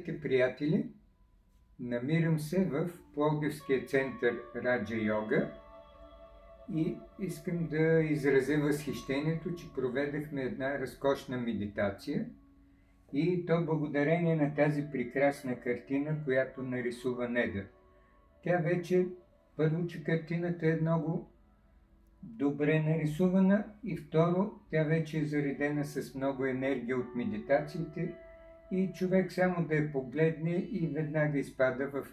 Здравейте, приятели! Намирам се в Пловдивския център Раджа Йога и искам да изразя възхищението, че проведахме една разкошна медитация и то благодарение на тази прекрасна картина, която нарисува Неда. Тя вече, първо, че картината е много добре нарисувана и второ, тя вече е заредена с много енергия от медитациите и човек само да я погледне и веднага изпада в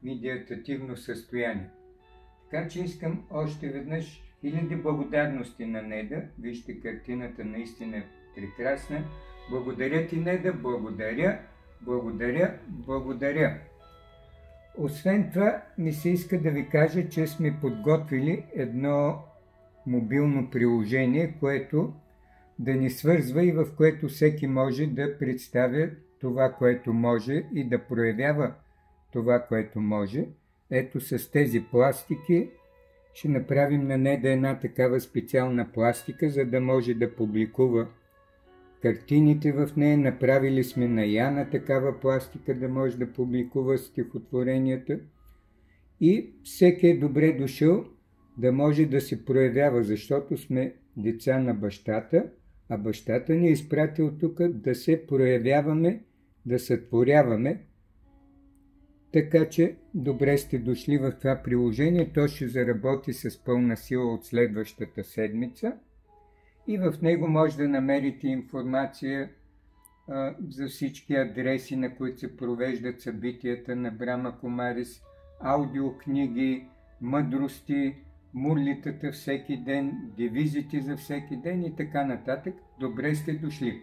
медитативно състояние. Така че искам още веднъж хиляди благодарности на Неда. Вижте, картината наистина е прекрасна. Благодаря ти, Неда, благодаря. Освен това, ми се иска да ви кажа, че сме подготвили едно мобилно приложение, което да ни свързва и в което всеки може да представя това, което може и да проявява това, което може. Ето с тези пластики ще направим на Неда една такава специална пластика, за да може да публикува картините в нея. Направили сме на Яна такава пластика, да може да публикува стихотворенията. И всеки е добре дошъл да може да се проявява, защото сме деца на бащата, а бащата ни е изпратил тук да се проявяваме, да сътворяваме. Така че добре сте дошли в това приложение. То ще заработи с пълна сила от следващата седмица и в него може да намерите информация за всички адреси, на които се провеждат събитията на Брама Кумарис, аудиокниги, мъдрости, мурлитата всеки ден, девизите за всеки ден и така нататък. Добре сте дошли!